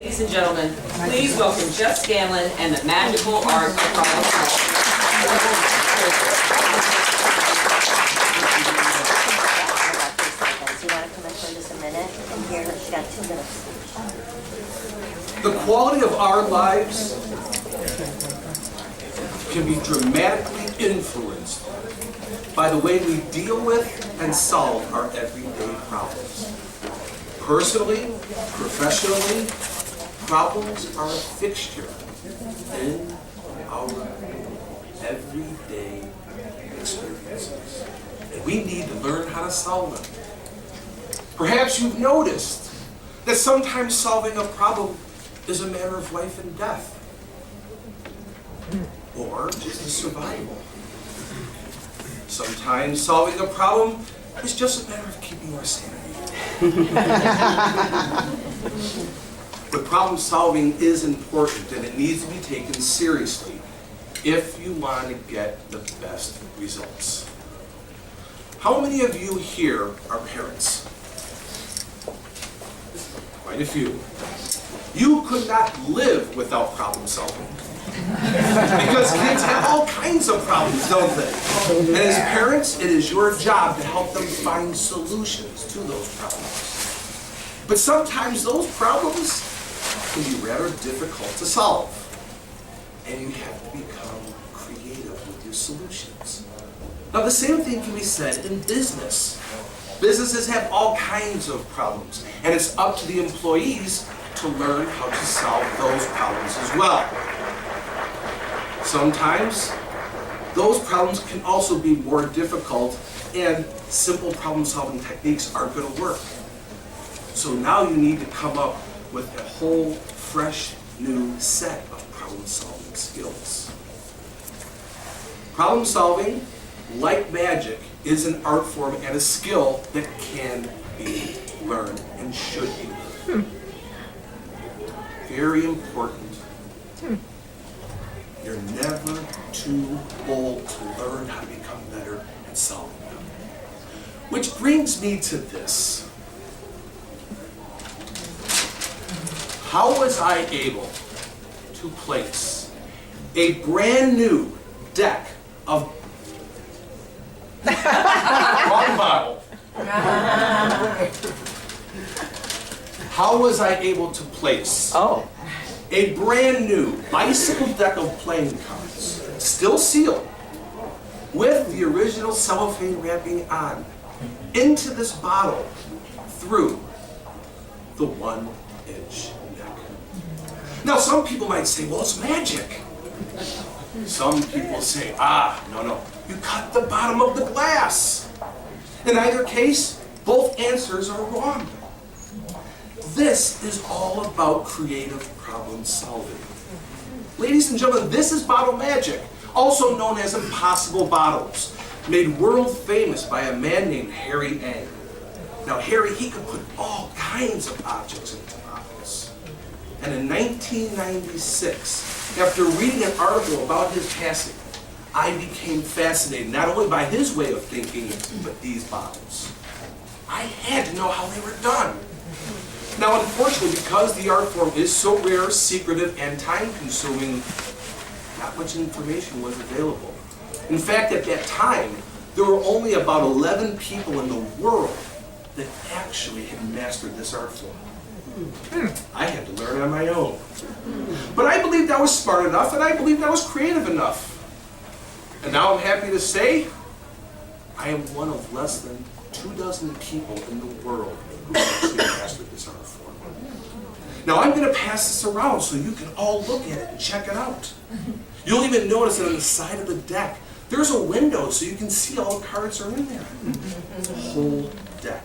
Ladies and gentlemen, please welcome Jeff Scanlan and the magical art of problem solving. You want to come in for just a minute? And here, she got 2 minutes. The quality of our lives can be dramatically influenced by the way we deal with and solve our everyday problems. Personally, professionally, problems are a fixture in our everyday experiences. And we need to learn how to solve them. Perhaps you've noticed that sometimes solving a problem is a matter of life and death, or just a survival. Sometimes solving a problem is just a matter of keeping our sanity. But problem solving is important and it needs to be taken seriously if you want to get the best results. How many of you here are parents? Quite a few. You could not live without problem solving. Because kids have all kinds of problems, don't they? And as parents, it is your job to help them find solutions to those problems. But sometimes those problems can be rather difficult to solve. And you have to become creative with your solutions. Now the same thing can be said in business. Businesses have all kinds of problems, and it's up to the employees to learn how to solve those problems as well. Sometimes those problems can also be more difficult, and simple problem-solving techniques aren't going to work. So now you need to come up with a whole, fresh, new set of problem-solving skills. Problem-solving, like magic, is an art form and a skill that can be learned and should be learned. Very important. You're never too old to learn how to become better at solving them. Which brings me to this. How was I able to place a brand new deck of wrong bottle. How was I able to place a brand new bicycle deck of playing cards, still sealed, with the original cellophane wrapping on, into this bottle through the 1-inch neck? Now some people might say, well, it's magic. Some people say, no. You cut the bottom of the glass. In either case, both answers are wrong. This is all about creative problem solving. Ladies and gentlemen, this is bottle magic, also known as impossible bottles, made world famous by a man named Harry Ang. Now Harry, he could put all kinds of objects into bottles. And in 1996, after reading an article about his passing, I became fascinated not only by his way of thinking, but these bottles. I had to know how they were done. Now, unfortunately, because the art form is so rare, secretive, and time-consuming, not much information was available. In fact, at that time, there were only about 11 people in the world that actually had mastered this art form. I had to learn on my own. But I believed I was smart enough, and I believed I was creative enough. And now I'm happy to say, I am one of less than 24 people in the world who actually mastered this art form. Now I'm going to pass this around so you can all look at it and check it out. You'll even notice that on the side of the deck, there's a window so you can see all the cards are in there. The whole deck.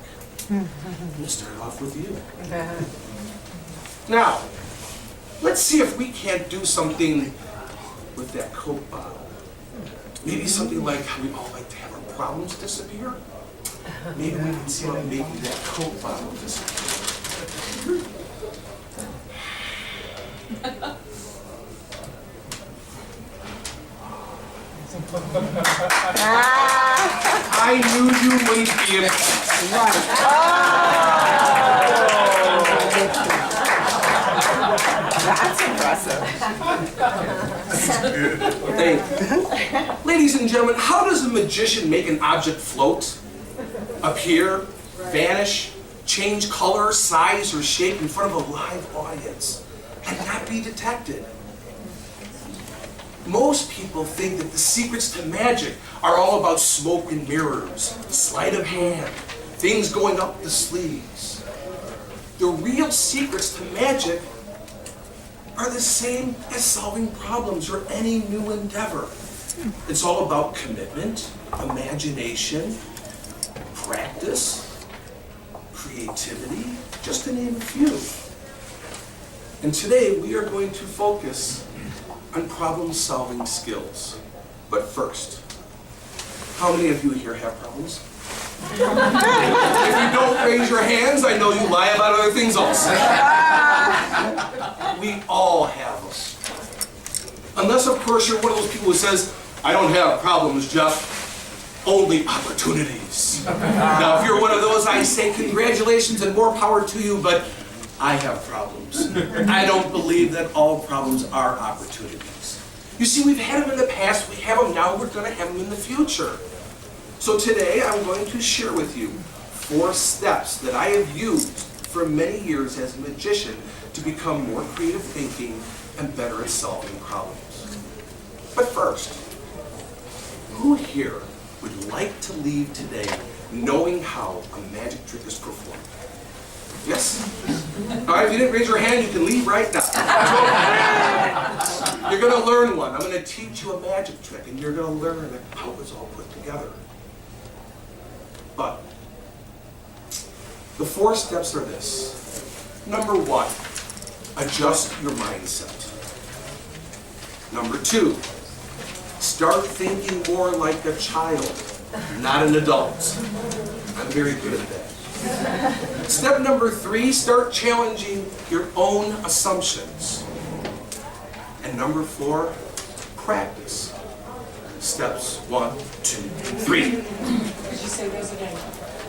We'll start off with you. Now, let's see if we can't do something with that Coke bottle. Maybe something like how we all like to have our problems disappear. Maybe we can see about making that Coke bottle disappear. I knew you would be impressed. That's impressive. Thank you. Ladies and gentlemen, how does a magician make an object float, appear, vanish, change color, size, or shape in front of a live audience and not be detected? Most people think that the secrets to magic are all about smoke and mirrors, sleight of hand, things going up the sleeves. The real secrets to magic are the same as solving problems or any new endeavor. It's all about commitment, imagination, practice, creativity, just to name a few. And today we are going to focus on problem-solving skills. But first, how many of you here have problems? If you don't raise your hands, I know you lie about other things also. We all have them. Unless, of course, you're one of those people who says, I don't have problems, Jeff, only opportunities. Now, if you're one of those, I say congratulations and more power to you, but I have problems. I don't believe that all problems are opportunities. You see, we've had them in the past, we have them now, we're going to have them in the future. So today, I'm going to share with you 4 steps that I have used for many years as a magician to become more creative thinking and better at solving problems. But first, who here would like to leave today knowing how a magic trick is performed? Yes? All right, if you didn't raise your hand, you can leave right now. You're going to learn one. I'm going to teach you a magic trick, and you're going to learn how it's all put together. But the 4 steps are this. Number 1, adjust your mindset. Number 2, start thinking more like a child, not an adult. I'm very good at that. Step number 3, start challenging your own assumptions. And number 4, practice. Steps 1, 2, 3. Could you say those again,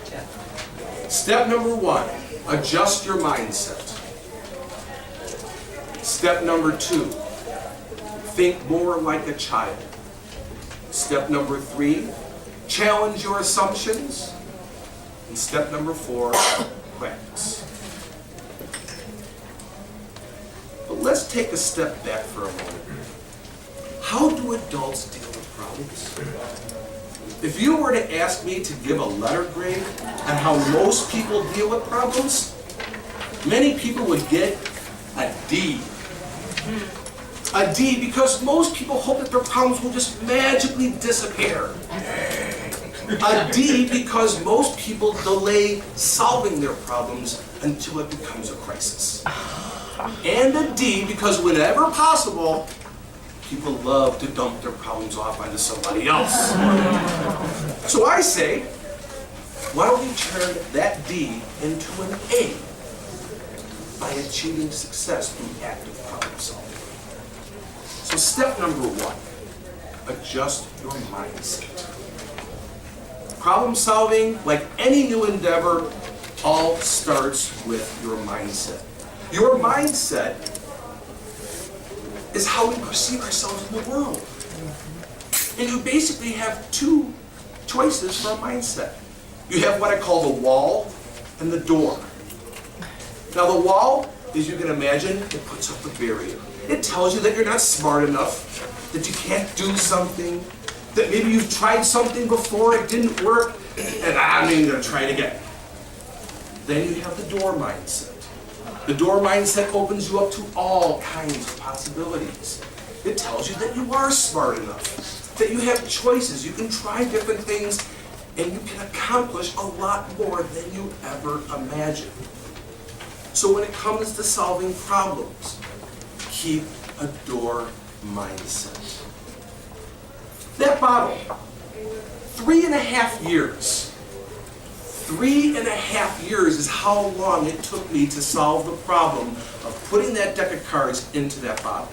Jeff? Step number 1, adjust your mindset. Step number 2, think more like a child. Step number 3, challenge your assumptions. And step number 4, practice. But let's take a step back for a moment. How do adults deal with problems? If you were to ask me to give a letter grade on how most people deal with problems, many people would get a D. A D because most people hope that their problems will just magically disappear. A D because most people delay solving their problems until it becomes a crisis. And a D because whenever possible, people love to dump their problems off onto somebody else. So I say, why don't we turn that D into an A by achieving success through active problem solving? So step number 1, adjust your mindset. Problem solving, like any new endeavor, all starts with your mindset. Your mindset is how we perceive ourselves in the world. And you basically have 2 choices for a mindset. You have what I call the wall and the door. Now the wall, as you can imagine, it puts up a barrier. It tells you that you're not smart enough, that you can't do something, that maybe you've tried something before, it didn't work, and I'm even going to try it again. Then you have the door mindset. The door mindset opens you up to all kinds of possibilities. It tells you that you are smart enough, that you have choices, you can try different things, and you can accomplish a lot more than you ever imagined. So when it comes to solving problems, keep a door mindset. That bottle, 3.5 years. 3.5 years is how long it took me to solve the problem of putting that deck of cards into that bottle.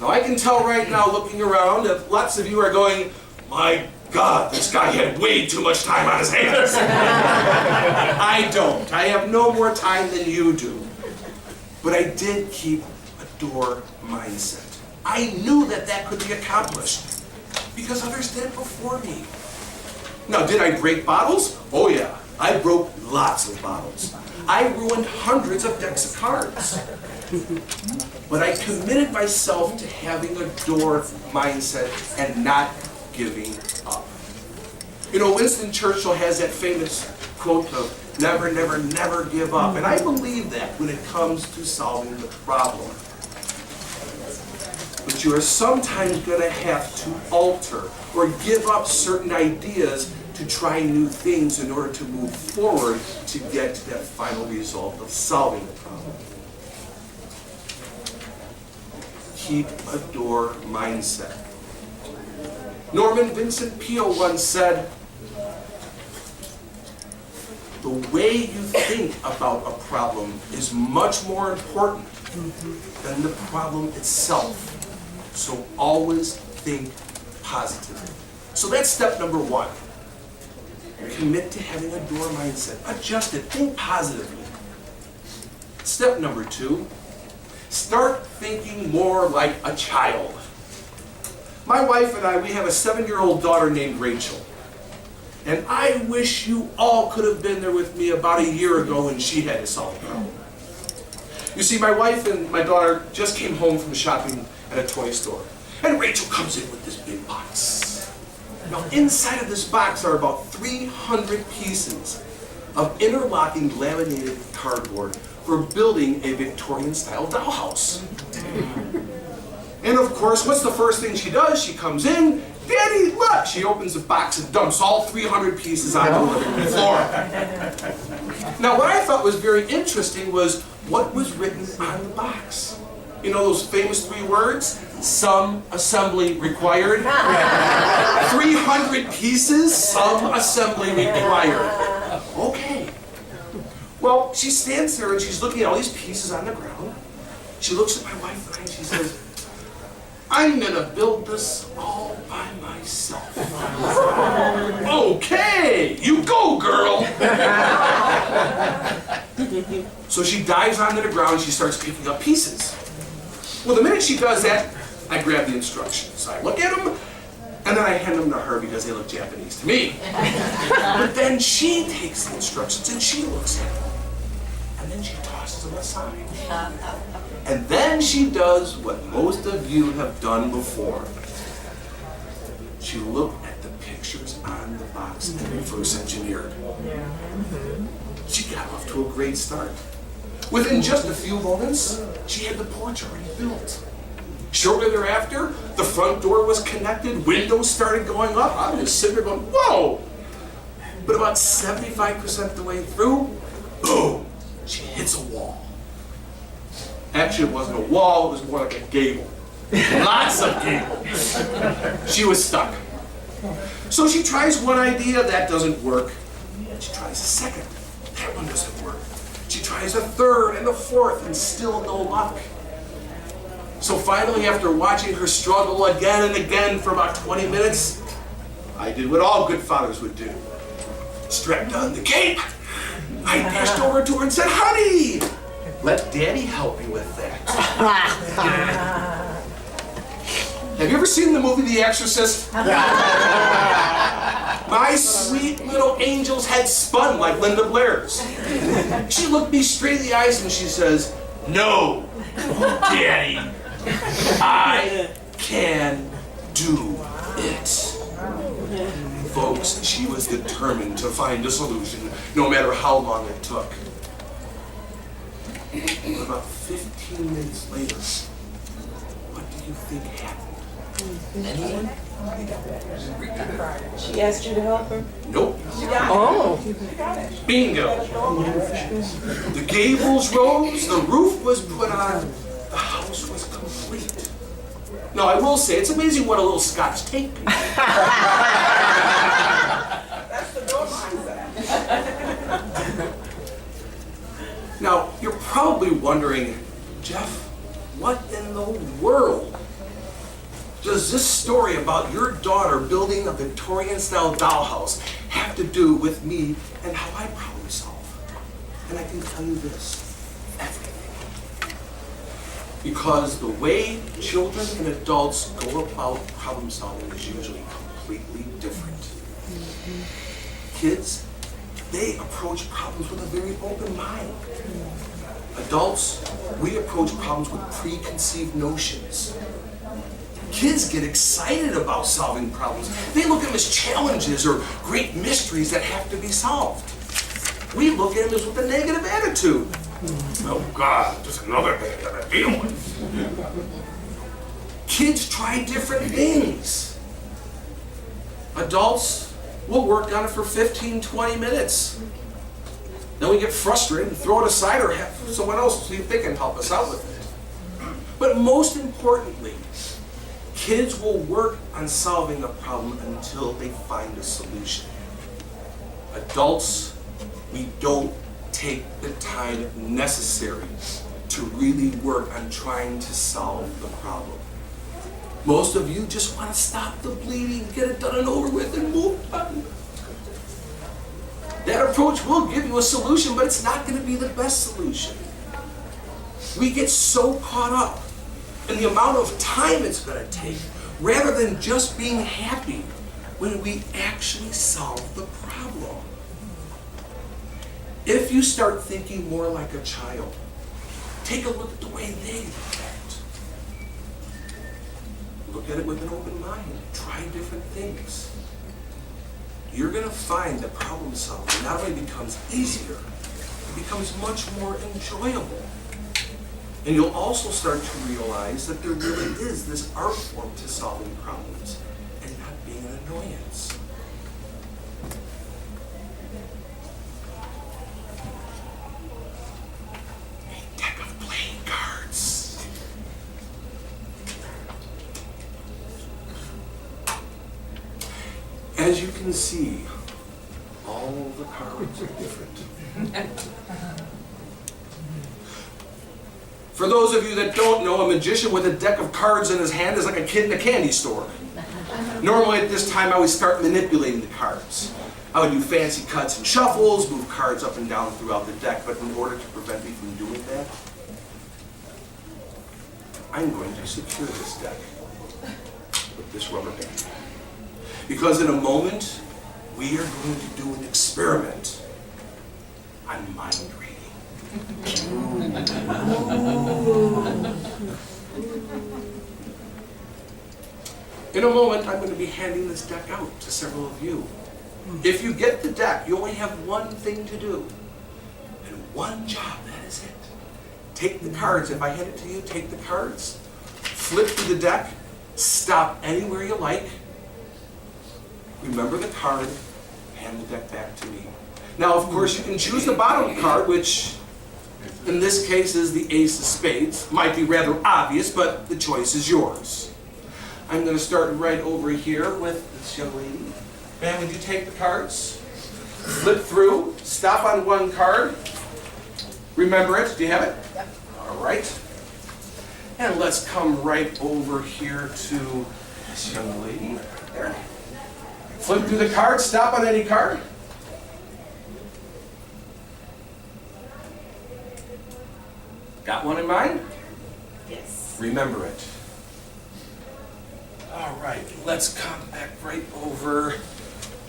Now I can tell right now, looking around, that lots of you are going, my God, this guy had way too much time on his hands. I don't. I have no more time than you do. But I did keep a door mindset. I knew that that could be accomplished because others did before me. Now, did I break bottles? Oh yeah, I broke lots of bottles. I ruined hundreds of decks of cards. But I committed myself to having a door mindset and not giving up. You know, Winston Churchill has that famous quote of never, never, never give up. And I believe that when it comes to solving the problem. But you are sometimes going to have to alter or give up certain ideas to try new things in order to move forward to get to that final result of solving the problem. Keep a door mindset. Norman Vincent Peale once said, the way you think about a problem is much more important than the problem itself. So always think positively. So that's step number one. Commit to having a door mindset. Adjust it. Think positively. Step number two, start thinking more like a child. My wife and I, we have a 7-year-old daughter named Rachel. And I wish you all could have been there with me about a year ago when she had to solve a problem. You see, my wife and my daughter just came home from shopping at a toy store. And Rachel comes in with this big box. Now, inside of this box are about 300 pieces of interlocking laminated cardboard for building a Victorian-style dollhouse. And of course, what's the first thing she does? She comes in, Daddy, look! She opens the box and dumps all 300 pieces on the living floor. Now, what I thought was very interesting was what was written on the box. You know those famous 3 words? Some assembly required. 300 pieces, some assembly required. Okay. Well, she stands there and she's looking at all these pieces on the ground. She looks at my wife and I and she says, I'm gonna build this all by myself. Okay, you go, girl. So she dives onto the ground and she starts picking up pieces. Well, the minute she does that, I grab the instructions. I look at them, and then I hand them to her because they look Japanese to me. But then she takes the instructions and she looks at them, and then she tosses them aside. And then she does what most of you have done before. She looked at the pictures on the box that we first engineered. She got off to a great start. Within just a few moments, she had the porch already built. Shortly thereafter, the front door was connected, windows started going up. I'm just sitting there going, whoa! But about 75% of the way through, boom, she hits a wall. Actually, it wasn't a wall, it was more like a gable. Lots of gables. She was stuck. So she tries one idea, that doesn't work. She tries a second, that one doesn't work. She tries a third and a fourth, and still no luck. So finally, after watching her struggle again and again for about 20 minutes, I did what all good fathers would do. Strapped on the cape, I dashed over to her and said, honey, let Daddy help you with that. Have you ever seen the movie The Exorcist? My sweet little angel's head spun like Linda Blair's. She looked me straight in the eyes and she says, no, Daddy, I can do it. Folks, she was determined to find a solution, no matter how long it took. But about 15 minutes later, what do you think happened? Anyone? She asked you to help her? Nope. Oh. Bingo. The gables rose, the roof was put on, the house was complete. Now, I will say, it's amazing what a little Scotch tape can do. That's the door mindset. Now, you're probably wondering, Jeff, what in the world does this story about your daughter building a Victorian-style dollhouse have to do with me and how I problem solve? And I can tell you this, everything. Because the way children and adults go about problem solving is usually completely different. Kids, they approach problems with a very open mind. Adults, we approach problems with preconceived notions. Kids get excited about solving problems. They look at them as challenges or great mysteries that have to be solved. We look at them as with a negative attitude. Oh God, just another thing I gotta deal with. Kids try different things. Adults will work on it for 15, 20 minutes. Then we get frustrated and throw it aside or have someone else see if they can help us out with it. But most importantly, kids will work on solving a problem until they find a solution. Adults, we don't take the time necessary to really work on trying to solve the problem. Most of you just want to stop the bleeding, get it done and over with, and move on. That approach will give you a solution, but it's not going to be the best solution. We get so caught up in the amount of time it's going to take, rather than just being happy when we actually solve the problem. If you start thinking more like a child, take a look at the way they look at it. Look at it with an open mind. Try different things. You're going to find that problem solving not only becomes easier, it becomes much more enjoyable. And you'll also start to realize that there really is this art form to solving problems and not being an annoyance. A deck of playing cards. As you can see, all the cards are different. For those of you that don't know, a magician with a deck of cards in his hand is like a kid in a candy store. Normally at this time I would start manipulating the cards. I would do fancy cuts and shuffles, move cards up and down throughout the deck, but in order to prevent me from doing that, I'm going to secure this deck with this rubber band. Because in a moment, we are going to do an experiment on mind reading. In a moment, I'm going to be handing this deck out to several of you. If you get the deck, you only have one thing to do. And one job, that is it. Take the cards. If I hand it to you, take the cards. Flip through the deck. Stop anywhere you like. Remember the card. Hand the deck back to me. Now, of course, you can choose the bottom card, which in this case is the ace of spades. Might be rather obvious, but the choice is yours. I'm going to start right over here with this young lady. Ma'am, would you take the cards? Flip through, stop on one card. Remember it. Do you have it? Yep. All right. And let's come right over here to this young lady. There. Flip through the cards, stop on any card. Got one in mind? Yes. Remember it. All right, let's come back right over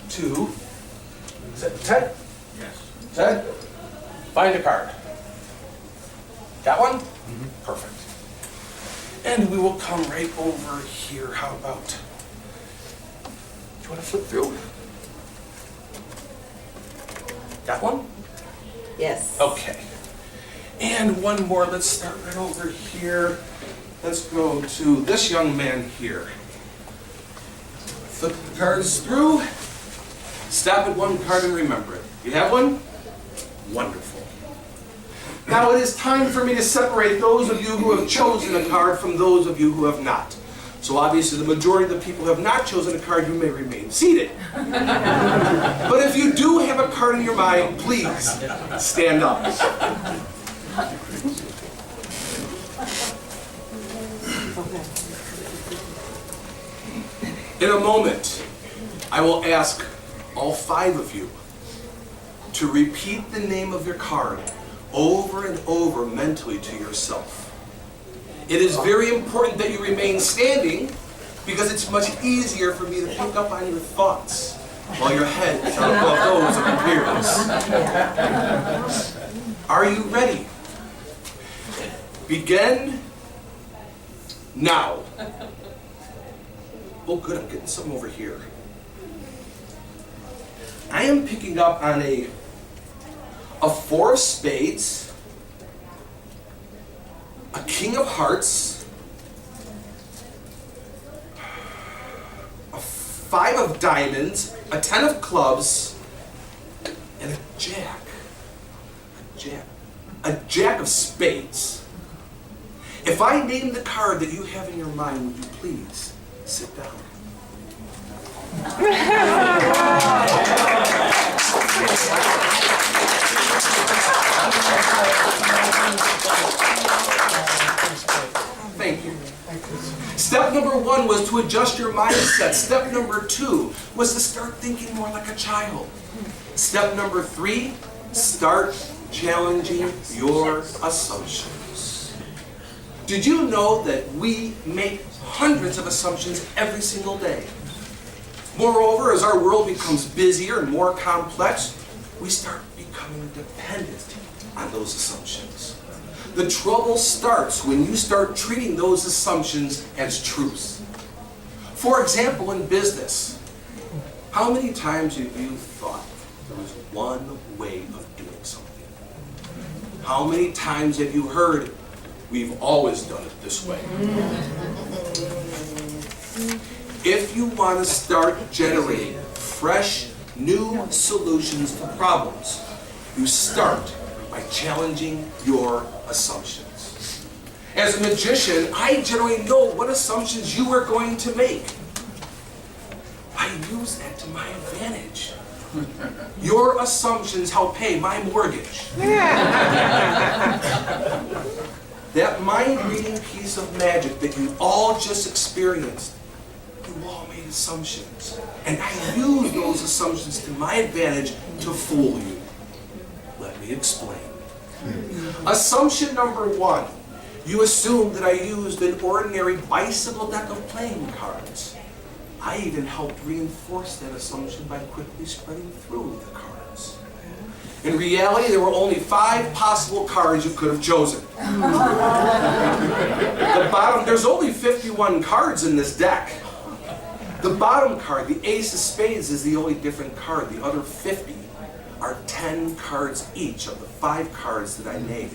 to, is that Ted? Yes. Ted, find a card. Got one? Mm-hmm. Perfect. And we will come right over here. How about, do you want to flip through? Got one? Yes. Okay. And one more. Let's start right over here. Let's go to this young man here. Flip the cards through. Stop at one card and remember it. You have one? Wonderful. Now it is time for me to separate those of you who have chosen a card from those of you who have not. So obviously the majority of the people who have not chosen a card, you may remain seated. But if you do have a card in your mind, please stand up. In a moment, I will ask all 5 of you to repeat the name of your card over and over mentally to yourself. It is very important that you remain standing because it's much easier for me to pick up on your thoughts while your head is out above those of your peers. Are you ready? Begin now. Oh good, I'm getting some over here. I am picking up on a 4 of spades, a king of hearts, a 5 of diamonds, a 10 of clubs, and a jack. A jack of spades. If I name the card that you have in your mind, would you please sit down? Thank you. Step number 1 was to adjust your mindset. Step number 2 was to start thinking more like a child. Step number 3, start challenging your assumptions. Did you know that we make hundreds of assumptions every single day? Moreover, as our world becomes busier and more complex, we start becoming dependent on those assumptions. The trouble starts when you start treating those assumptions as truths. For example, in business, how many times have you thought there was one way of doing something? How many times have you heard, we've always done it this way? If you want to start generating fresh, new solutions to problems, you start by challenging your assumptions. As a magician, I generally know what assumptions you are going to make. I use that to my advantage. Your assumptions help pay my mortgage. That mind-reading piece of magic that you all just experienced, you all made assumptions. And I use those assumptions to my advantage to fool you. Let me explain. Assumption number 1, you assumed that I used an ordinary bicycle deck of playing cards. I even helped reinforce that assumption by quickly spreading through the cards. In reality, there were only 5 possible cards you could have chosen. The bottom, there's only 51 cards in this deck. The bottom card, the ace of spades, is the only different card. The other 50 are 10 cards each of the 5 cards that I named.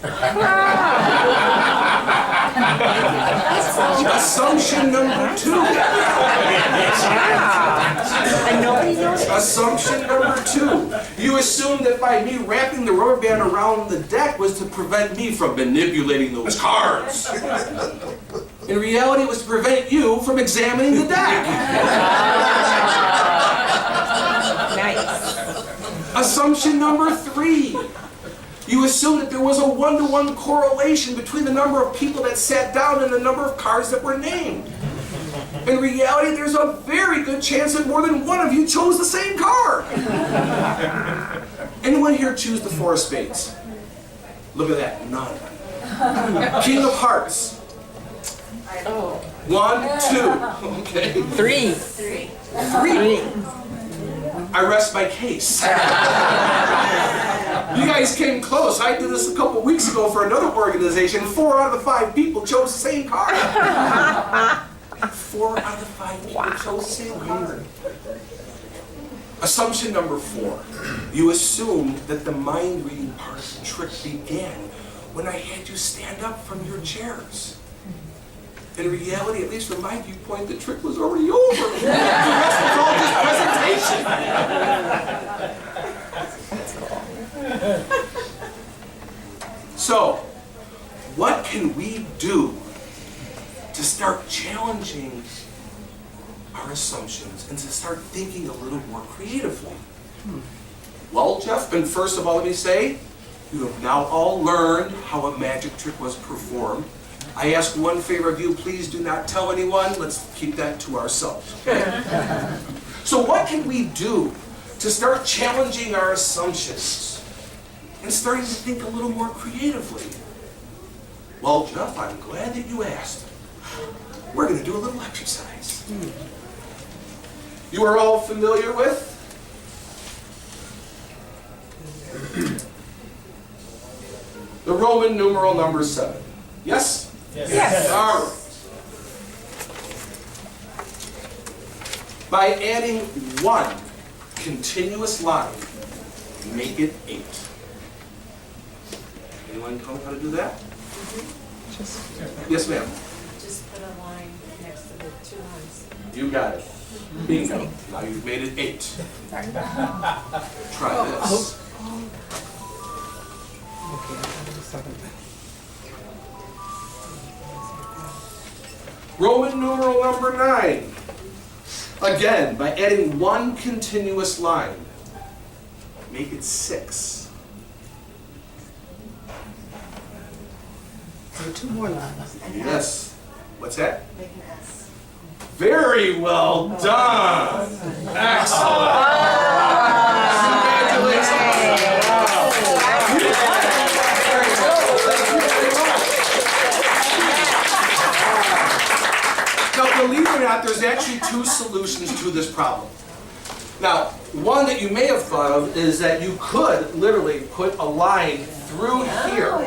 Assumption number 2. Assumption number 2. You assumed that by me wrapping the rubber band around the deck was to prevent me from manipulating those cards. In reality, it was to prevent you from examining the deck. Nice. Assumption number 3. You assumed that there was a 1-to-1 correlation between the number of people that sat down and the number of cards that were named. In reality, there's a very good chance that more than one of you chose the same card. Anyone here choose the 4 of spades? Look at that, none. King of hearts. 1, 2, okay. 3. 3. I rest my case. You guys came close. I did this a couple weeks ago for another organization. 4 out of the 5 people chose the same card. 4 out of the 5 people chose the same card. Assumption number 4. You assumed that the mind-reading part of the trick began when I had you stand up from your chairs. In reality, at least from my viewpoint, the trick was already over. The rest was all just presentation. So, what can we do to start challenging our assumptions and to start thinking a little more creatively? Well, Jeff, and first of all, let me say, you have now all learned how a magic trick was performed. I ask one favor of you, please do not tell anyone. Let's keep that to ourselves, okay? So what can we do to start challenging our assumptions and starting to think a little more creatively? Well, Jeff, I'm glad that you asked. We're going to do a little exercise. You are all familiar with the Roman numeral number 7. Yes? Yes. All right. By adding one continuous line, make it 8. Anyone tell me how to do that? Yes, ma'am. Just put a line next to the 2 lines. You got it. Bingo. Now you've made it 8. Try this. Roman numeral number 9. Again, by adding one continuous line, make it 6. So 2 more lines. Yes. What's that? Make an S. Very well done. Excellent. Now, believe it or not, there's actually 2 solutions to this problem. Now, one that you may have thought of is that you could literally put a line through here.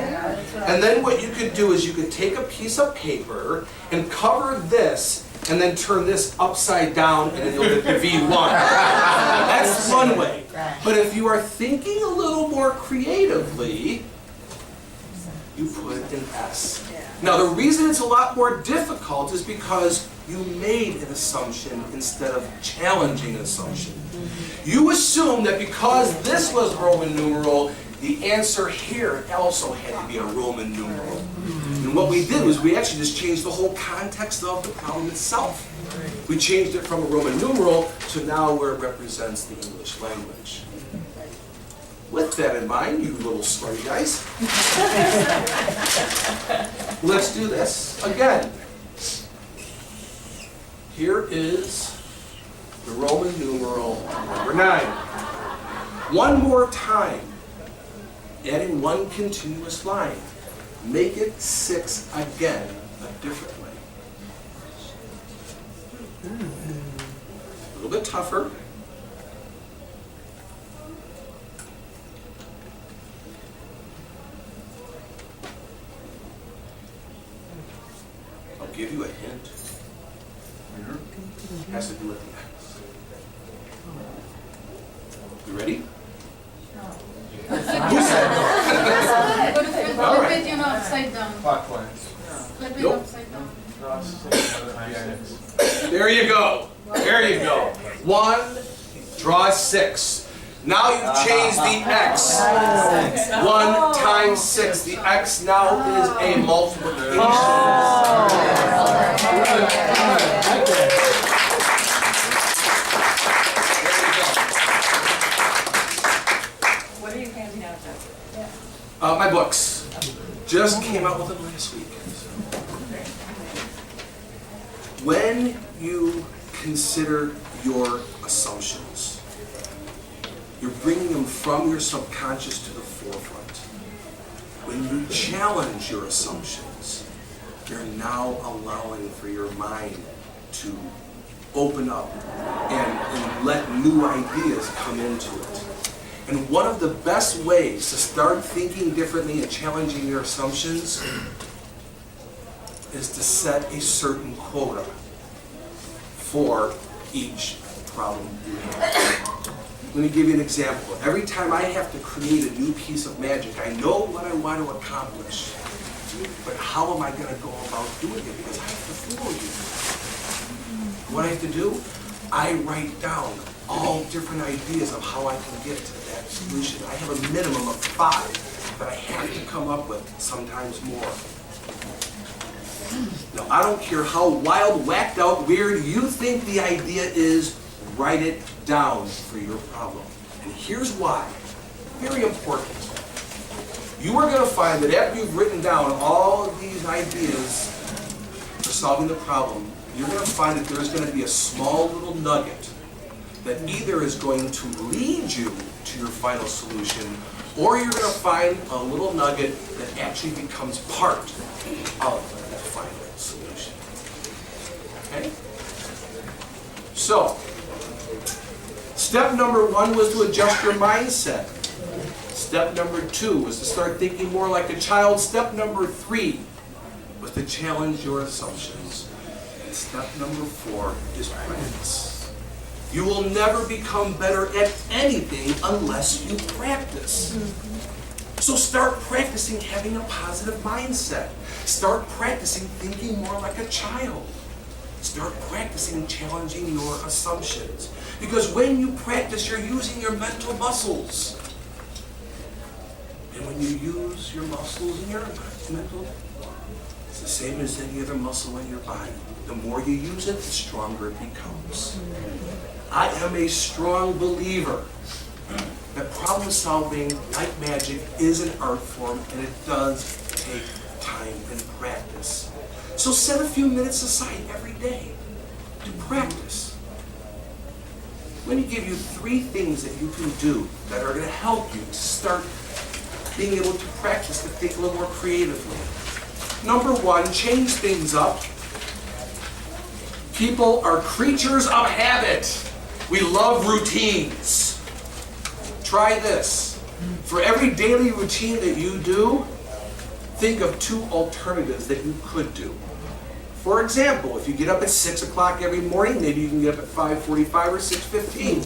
And then what you could do is you could take a piece of paper and cover this and then turn this upside down and then you'll get the V1. That's one way. But if you are thinking a little more creatively, you put an S. Now the reason it's a lot more difficult is because you made an assumption instead of challenging an assumption. You assume that because this was Roman numeral, the answer here also had to be a Roman numeral. And what we did was we actually just changed the whole context of the problem itself. We changed it from a Roman numeral to now where it represents the English language. With that in mind, you little smarty guys, let's do this again. Here is the Roman numeral number 9. One more time, adding one continuous line. Make it 6 again, a different way. A little bit tougher. I'll give you a hint. Has to do with the X. You ready? Who said no? Flip it, you know, upside down. Clockwise. Flip it Nope. upside down. There you go. There you go. 1, draw 6. Now you've changed the X. 1 times 6. The X now is a multiplication. What are you handing out, Jeff? My books. Just came out with them last week. When you consider your assumptions, you're bringing them from your subconscious to the forefront. When you challenge your assumptions, you're now allowing for your mind to open up and let new ideas come into it. And one of the best ways to start thinking differently and challenging your assumptions is to set a certain quota for each problem you have. Let me give you an example. Every time I have to create a new piece of magic, I know what I want to accomplish. But how am I going to go about doing it? Because I have to fool you. What I have to do? I write down all different ideas of how I can get to that solution. I have a minimum of 5 that I have to come up with, sometimes more. Now, I don't care how wild, whacked out, weird you think the idea is, write it down for your problem. And here's why. Very important. You are going to find that after you've written down all of these ideas for solving the problem, you're going to find that there's going to be a small little nugget that either is going to lead you to your final solution or you're going to find a little nugget that actually becomes part of the final solution. Okay? So, step number 1 was to adjust your mindset. Step number 2 was to start thinking more like a child. Step number 3 was to challenge your assumptions. And step number 4 is practice. You will never become better at anything unless you practice. So start practicing having a positive mindset. Start practicing thinking more like a child. Start practicing challenging your assumptions. Because when you practice, you're using your mental muscles. And when you use your muscles and your mental, it's the same as any other muscle in your body. The more you use it, the stronger it becomes. I am a strong believer that problem solving, like magic, is an art form, and it does take time and practice. So set a few minutes aside every day to practice. Let me give you 3 things that you can do that are going to help you to start being able to practice to think a little more creatively. Number 1, change things up. People are creatures of habit. We love routines. Try this. For every daily routine that you do, think of 2 alternatives that you could do. For example, if you get up at 6 o'clock every morning, maybe you can get up at 5:45 or 6:15.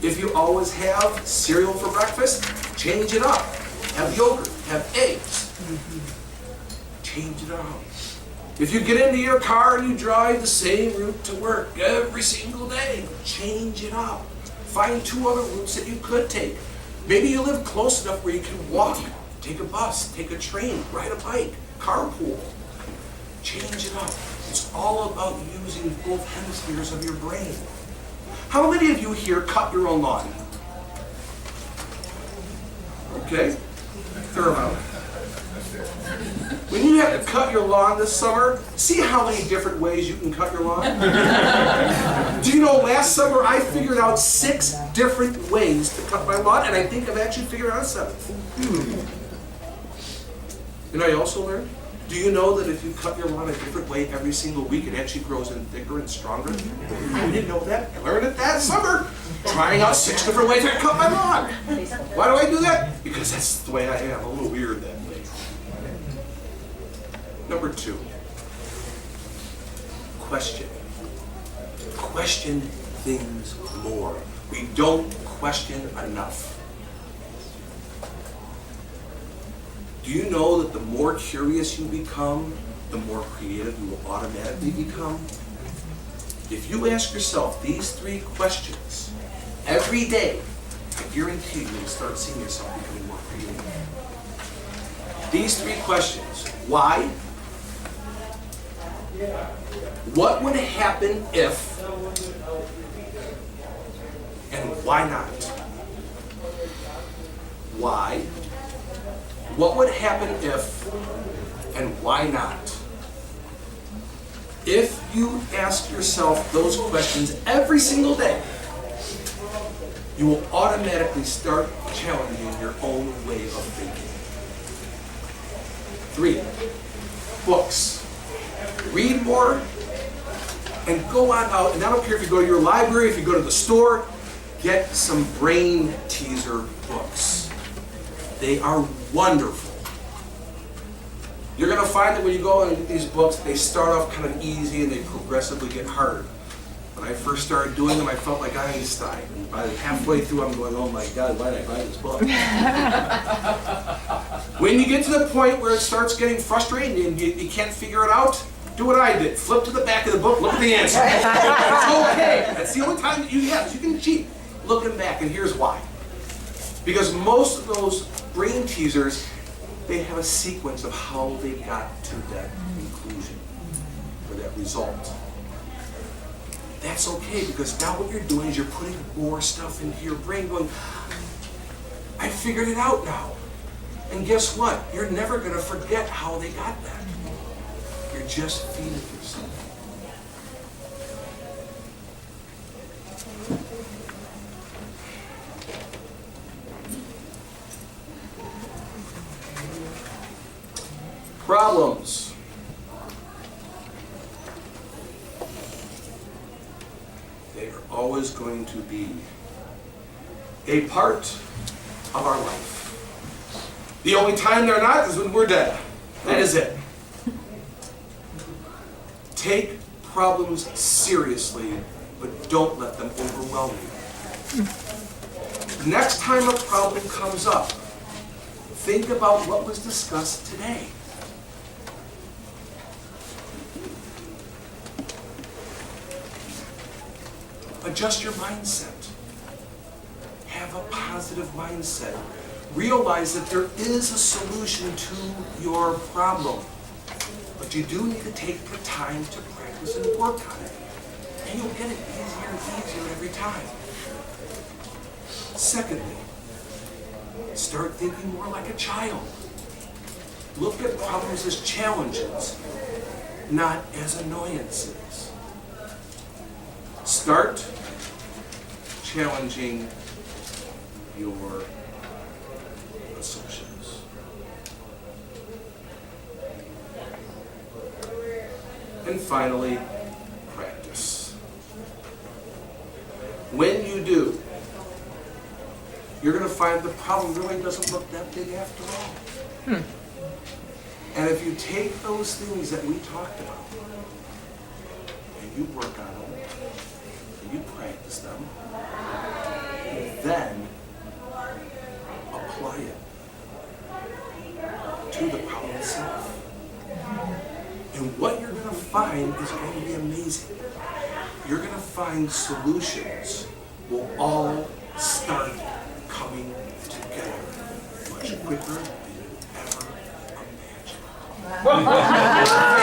If you always have cereal for breakfast, change it up. Have yogurt, have eggs. Change it up. If you get into your car and you drive the same route to work every single day, change it up. Find 2 other routes that you could take. Maybe you live close enough where you can walk, take a bus, take a train, ride a bike, carpool. Change it up. It's all about using both hemispheres of your brain. How many of you here cut your own lawn? Okay, fair amount. When you have to cut your lawn this summer, see how many different ways you can cut your lawn? Do you know, last summer I figured out 6 different ways to cut my lawn, and I think I've actually figured out a 7th. You know, I also learned, do you know that if you cut your lawn a different way every single week, it actually grows in thicker and stronger? I didn't know that. I learned it that summer, trying out 6 different ways to cut my lawn. Why do I do that? Because that's the way I am, a little weird that way. Number 2, question. Question things more. We don't question enough. Do you know that the more curious you become, the more creative you will automatically become? If you ask yourself these 3 questions every day, I guarantee you will start seeing yourself becoming more creative. These 3 questions. Why? What would happen if? And why not? Why? What would happen if? And why not? If you ask yourself those questions every single day, you will automatically start challenging your own way of thinking. 3, books. Read more and go on out, and I don't care if you go to your library, if you go to the store, get some brain teaser books. They are wonderful. You're going to find that when you go and get these books, they start off kind of easy and they progressively get harder. When I first started doing them, I felt like Einstein. And by halfway through, I'm going, oh my God, why did I buy this book? When you get to the point where it starts getting frustrating and you can't figure it out, do what I did. Flip to the back of the book, look at the answer. It's okay. That's the only time that you can cheat. Looking back, and here's why. Because most of those brain teasers, they have a sequence of how they got to that conclusion or that result. That's okay, because now what you're doing is you're putting more stuff into your brain going, I figured it out now. And guess what? You're never going to forget how they got that. You're just feeding yourself. always going to be a part of our life. The only time they're not is when we're dead. That is it. Take problems seriously, but don't let them overwhelm you. Next time a problem comes up, think about what was discussed today. Adjust your mindset. Have a positive mindset. Realize that there is a solution to your problem. But you do need to take the time to practice and work on it. And you'll get it easier and easier every time. Secondly, start thinking more like a child. Look at problems as challenges, not as annoyances. Start challenging your assumptions. And finally, practice. When you do, you're going to find the problem really doesn't look that big after all. And if you take those things that we talked about, and you work on them, and you practice them, and then apply it to the problem itself. And what you're going to find is going to be amazing. You're going to find solutions will all start coming together much quicker than you ever imagined.